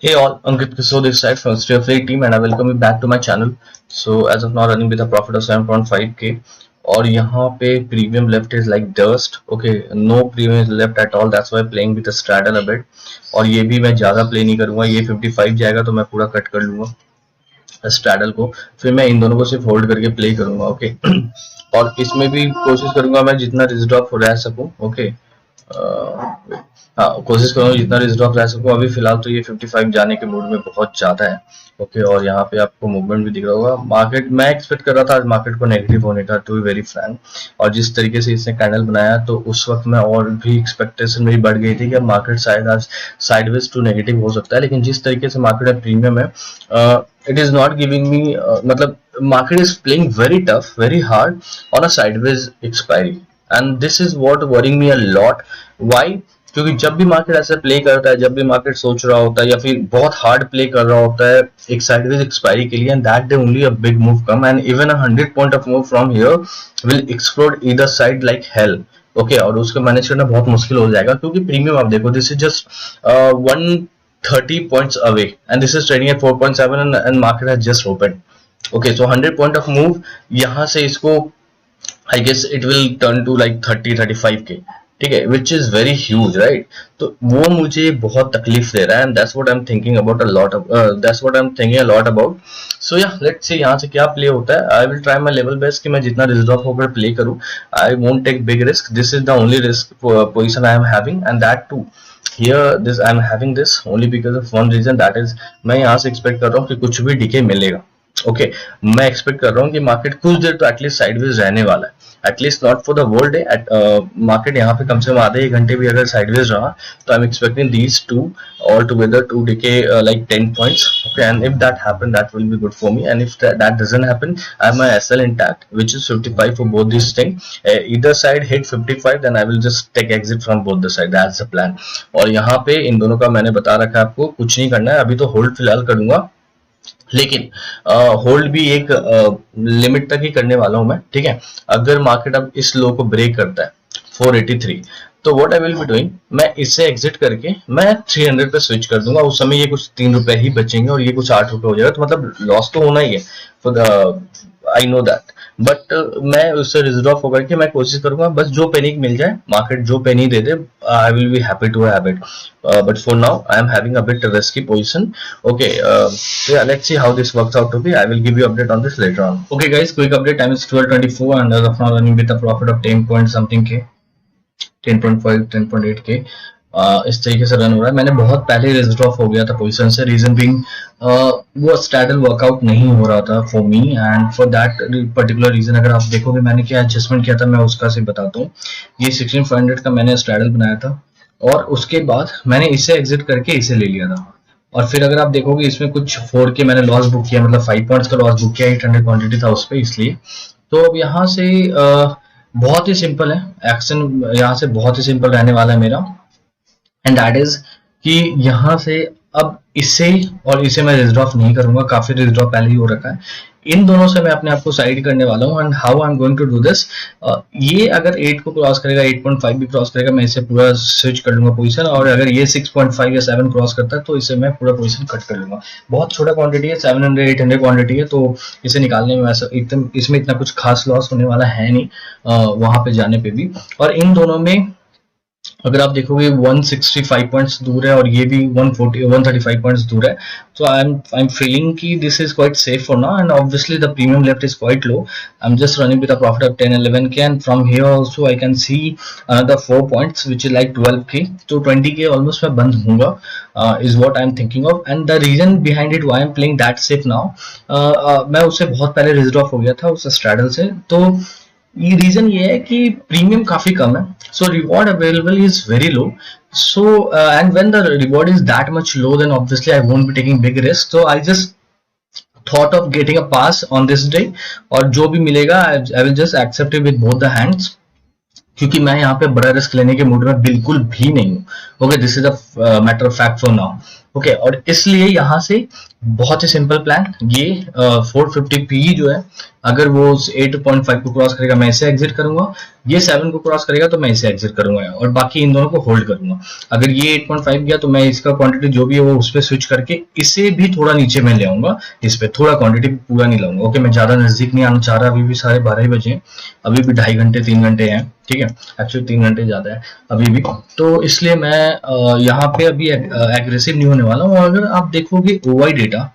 Hey all, Ankit Kishore this side from Stay Free team and I welcome you back to my channel. So as of now running with a profit of 7.5k और यहाँ पे premium left is like dust. Okay, no premium is left at all. That's why playing with a straddle a bit. और ये भी मैं ज़्यादा play नहीं करूँगा. ये 55 जाएगा तो मैं पूरा cut कर लूँगा स्ट्रैडल को. फिर मैं इन दोनों को सिर्फ होल्ड करके प्ले करूँगा. ओके और इसमें भी कोशिश करूँगा मैं जितना रिस्क ड्रॉप रह सकूँ. ओके हाँ, कोशिश करूँगा जितना रिस्क ड्रॉप रह सकूँ. अभी फिलहाल तो ये 55 जाने के मूड में बहुत ज़्यादा है. ओके और यहाँ पे आपको मूवमेंट भी दिख रहा होगा. मार्केट मैं एक्सपेक्ट कर रहा था आज मार्केट को नेगेटिव होने का, टू बी वेरी फ्रैंक. और जिस तरीके से इसने कैंडल बनाया तो उस वक्त मैं और भी एक्सपेक्टेशन मेरी बढ़ गई थी कि मार्केट शायद आज साइडवेज टू नेगेटिव हो सकता है. लेकिन जिस तरीके से मार्केट प्रीमियम है, it is not giving me मतलब market is playing very tough, very hard on a sideways expiry and this is what worrying me a lot. Why? क्योंकि जब भी मार्केट ऐसे प्ले करता है, जब भी मार्केट सोच रहा होता है या फिर बहुत हार्ड प्ले कर रहा होता है एक साइडवेज एक्सपायरी के लिए, and that day only a big move come and even a 100 point of move from here will explode either side like hell. Okay और उसको मैनेज करना बहुत मुश्किल हो जाएगा क्योंकि प्रीमियम आप देखो, this is just 130 points away and this is trading at 4.7 and market has just opened. Okay, so 100 point of move यहाँ से इसको I guess it will turn to like 30-35k. ठीक है, which is very huge, right? तो वो मुझे बहुत तकलीफ दे रहा है and that's what I'm thinking about a lot of that's what I'm thinking a lot about. So yeah, let's see यहाँ से क्या प्ले होता है. I will try my level best कि मैं जितना रिस्क ड्रॉप होकर प्ले करूँ. I won't take big risk. This is the only risk position I am having and that too here this I am having this only because of one reason, that is मैं यहाँ से expect कर रहा हूँ कि कुछ भी DK मिलेगा. ओके मैं एक्सपेक्ट कर रहा हूँ कि मार्केट कुछ देर तो एटलीस्ट साइडवेज रहने वाला है, at least not for the whole day. Market यहाँ पे कम से कम आधे एक घंटे भी अगर साइडवेज रहा तो I am expecting these two all together to decay like 10 points. Okay, and if that happen that will be good for me, and if that doesn't happen I have my SL intact which is 55 for both these things. Either side hit 55 then I will just take exit from both the side. That's the plan. और यहाँ पे इन दोनों का मैंने बता रखा है आपको, कुछ नहीं करना है अभी तो होल्ड फिलहाल करूंगा, लेकिन होल्ड भी एक लिमिट तक ही करने वाला हूं मैं. ठीक है, अगर मार्केट अब इस लो को ब्रेक करता है 483 तो what I will be doing, मैं इससे एग्जिट करके मैं 300 पे स्विच कर दूंगा. उस समय ये कुछ 3 रुपए ही बचेंगे और ये कुछ 8 रुपए हो जाएगा, तो मतलब लॉस तो होना ही है for the I know that. But मैं उससे रिजर्व ऑफ होकर के मैं कोशिश करूंगा बस जो पेनी मिल जाए, मार्केट जो पेनी दे दे I will be happy to have it. But for now I am having a bit risky position. Okay, so yeah, let's see how this works out to be. I will give you update on this later on. Okay guys, quick update. Time is 12:24 and as of now running with a profit of 10 point something k, 10.5 10.8 k. इस तरीके से run हो रहा है. मैंने बहुत पहले risk drop हो गया था पोजीशन से, रीजन बीइंग वो स्ट्रैडल वर्कआउट नहीं हो रहा था for me and for that particular reason अगर आप देखोगे मैंने क्या एडजस्टमेंट किया था मैं उसका से बताता हूँ. ये 16500 का मैंने स्ट्रैडल बनाया था और उसके बाद मैंने इसे एग्जिट करके इसे ले लिया था. और फिर अगर आप देखोगे इसमें कुछ 4 के मैंने लॉस बुक किया, मतलब 5 पॉइंट्स का लॉस बुक किया, 800 क्वांटिटी था उस पर, इसलिए. तो अब यहाँ से बहुत ही सिंपल है एक्शन, यहाँ से बहुत ही सिंपल रहने वाला है मेरा, एंड दैट इज कि यहाँ से अब इसे और इसे मैं रिस्क ड्रॉप नहीं करूंगा, काफी रिस्क ड्रॉप पहले ही हो रखा है. इन दोनों से मैं अपने आप को साइड करने वाला हूँ. And how I am going to do this, ये अगर 8 को क्रॉस करेगा, 8.5 भी क्रॉस करेगा, मैं इसे पूरा स्विच कर लूंगा पोजीशन. और अगर ये 6.5 या 7 क्रॉस करता है तो इसे मैं पूरा पोजीशन कट कर लूंगा. बहुत छोटा क्वांटिटी है, 700-800 क्वांटिटी है, तो इसे निकालने में ऐसा एकदम इसमें इतना कुछ खास लॉस होने वाला है नहीं वहां पे जाने पे भी. और इन दोनों में अगर आप देखोगे 165 पॉइंट्स दूर है और ये भी 135 पॉइंट्स दूर है. तो आई एम फीलिंग कि this is quite safe for now and obviously the premium left is quite low. I am just running with a profit of 10-11k and from here also I can see another 4 points which is like 12k. तो 20k almost मैं बंद होऊंगा is what I am thinking of. And the reason behind it why I am playing that safe now, मैं उससे बहुत पहले risk of हो गया था उस स्ट्रैडल से. तो ये रीजन ये है कि प्रीमियम काफी कम है, so reward available is very low. So and when the reward is that much low then obviously I won't be taking big risk. So I just thought of getting a pass on this day और जो भी मिलेगा I will just accept it with both the hands, क्योंकि मैं यहाँ पे बड़ा risk लेने के मूड में बिल्कुल भी नहीं हूँ. Okay, this is a matter of fact for now. Okay, और इसलिए यहाँ से बहुत ही सिंपल प्लान, ये 450p जो है अगर वो 8.5 को क्रॉस करेगा मैं इसे एग्जिट करूंगा, ये 7 को क्रॉस करेगा तो मैं इसे एग्जिट करूंगा और बाकी इन दोनों को होल्ड करूंगा। अगर ये 8.5 गया तो मैं इसका क्वांटिटी जो भी है वो उस पर स्विच करके इसे भी थोड़ा नीचे में ले आऊंगा, इस पे थोड़ा क्वांटिटी पूरा नहीं लाऊंगा। ओके, मैं ज्यादा नजदीक नहीं आना चाह रहा, अभी भी 12:30 बजे हैं, अभी भी 2.5 घंटे 3 घंटे हैं, ठीक है, एक्चुअली 3 घंटे ज्यादा है अभी भी, तो इसलिए मैं यहाँ पे अभी एग्रेसिव नहीं होने वाला हूँ। अगर आप देखोगे OI data,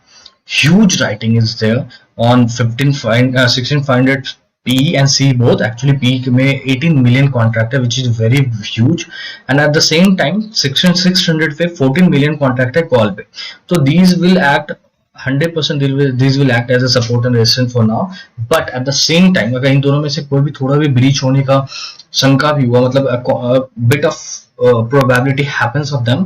huge writing is there on 1600 PE and CE both. Actually PE में 18 million contract है, which is very huge, and at the same time 600 पे 14 million contract है call पे, तो these will act 100% these will act as a support and resistance for now, but at the same time अगर इन दोनों में से कोई भी थोड़ा भी ब्रीच होने का शंका भी हुआ, मतलब bit of probability happens of them,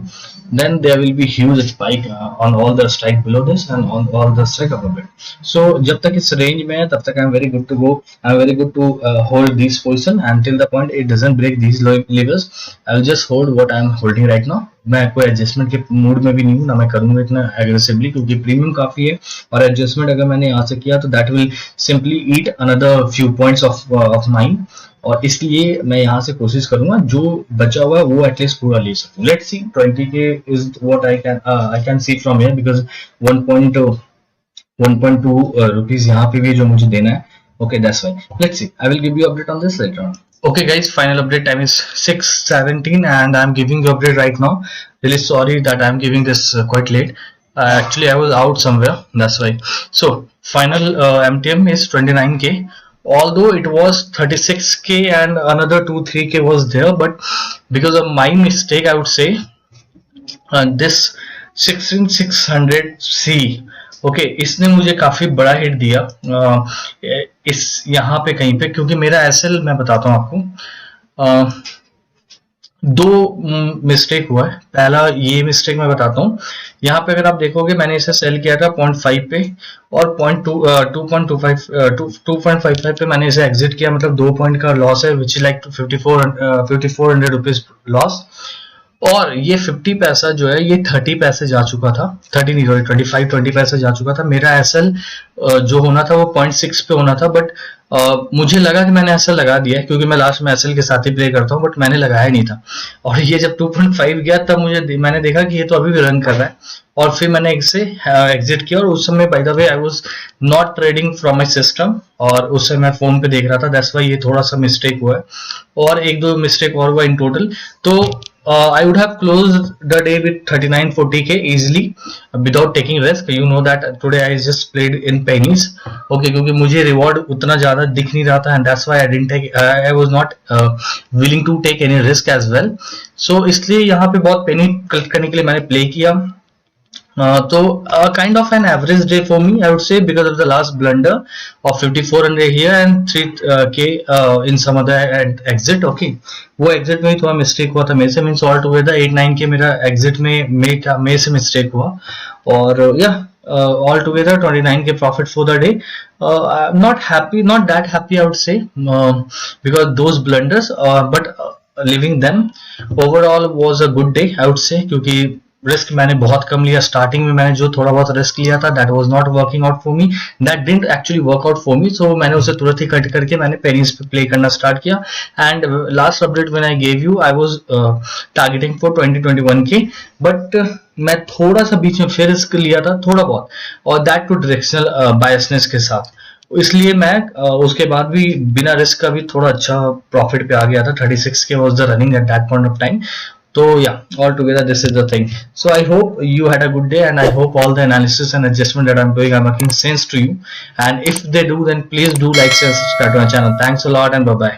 then there will be huge spike on all the strike below this and on all the strike above it. So जब तक इस range में है तब तक I'm very good to go, I'm very good to hold this position until the point it doesn't break these levels. I'll just hold what I'm holding right now. मैं कोई adjustment के मूड में भी नहीं हूँ, ना मैं करूंगा इतना एग्रेसिवली, क्योंकि प्रीमियम काफी है और एडजस्टमेंट अगर मैंने यहाँ से किया तो that will simply eat another few points of mine, और इसलिए मैं यहाँ से कोशिश करूंगा जो बचा हुआ है वो एटलीस्ट पूरा ले सकूं। लेट्स सी 20 के is what I can C from here, because 1.2 rupees यहाँ पे भी जो मुझे देना है। Okay, that's fine. Let's see. I will give you update on this later on. Okay, guys. Final update time is 6:17, and I'm giving you update right now. Really sorry that I'm giving this quite late. Actually, I was out somewhere. That's why. So, final MTM is 29K. Although it was 36K and another 2-3K was there, but because of my mistake, I would say this 16600C. Okay, इसने मुझे काफी बड़ा hit दिया इस यहाँ पे कहीं पे, क्योंकि मेरा एसएल मैं बताता हूँ आपको, दो मिस्टेक हुआ है। पहला ये मिस्टेक मैं बताता हूँ, यहाँ पे अगर आप देखोगे मैंने इसे सेल किया था 0.5 पे और 2.55 पे मैंने इसे एग्जिट किया, मतलब 2 पॉइंट का लॉस है, which is like 5400 rupees loss. और ये 50 पैसा जो है ये 30 पैसे जा चुका था, 30 नहीं 20 पैसे जा चुका था। मेरा एसएल जो होना था वो 0.6 पे होना था, बट मुझे लगा कि मैंने एसएल लगा दिया है, क्योंकि मैं लास्ट में एसएल के साथ ही प्ले करता हूँ, बट मैंने लगाया नहीं था। और ये जब 2.5 गया तब मैंने देखा कि ये तो अभी भी रन कर रहा है, और फिर मैंने इसे एग्जिट किया। और उस समय by the way I was not trading from my system, और उस समय मैं फोन पे देख रहा था, दैट्स व्हाई ये थोड़ा सा मिस्टेक हुआ है, और एक दो मिस्टेक और हुआ इन टोटल। तो I would have closed the day with 39-40K easily without taking risk. You know that today I just played in pennies. Okay, क्योंकि मुझे reward उतना ज़्यादा दिख नहीं रहा था, and that's why I didn't take. I was not willing to take any risk as well. So इसलिए यहाँ पे बहुत penny कलेक्ट करने के लिए मैंने play किया। तो kind of an average day for me, I would say, because of the last blunder of 5400 here and 3K in some other exit. Okay, वो exit में थोड़ा mistake हुआ था मेरे से, means all together 8-9K मेरा exit में से mistake हुआ, और yeah, all together 29K profit for the day. I'm not happy, not that happy I would say, because those blunders, but leaving them overall was a good day I would say, क्योंकि risk मैंने बहुत कम लिया। Starting में मैंने जो थोड़ा बहुत risk लिया था that was not working out for me, that didn't actually work out for me, so मैंने उसे तुरंत ही कट करके मैंने पेनीज पे प्ले करना स्टार्ट किया। And last update when I gave you I was targeting for 20-21K, but मैं थोड़ा सा बीच में फिर रिस्क लिया था थोड़ा बहुत, और दैट टू डायरेक्शनल बायसनेस के साथ, इसलिए मैं उसके बाद भी बिना रिस्क का भी थोड़ा अच्छा प्रॉफिट पे आ गया था। 36K was the running at that point of time. So yeah, altogether this is the thing. So I hope you had a good day, and I hope all the analysis and adjustment that I'm doing are making sense to you. And if they do, then please do like, share, subscribe to my channel. Thanks a lot, and bye bye.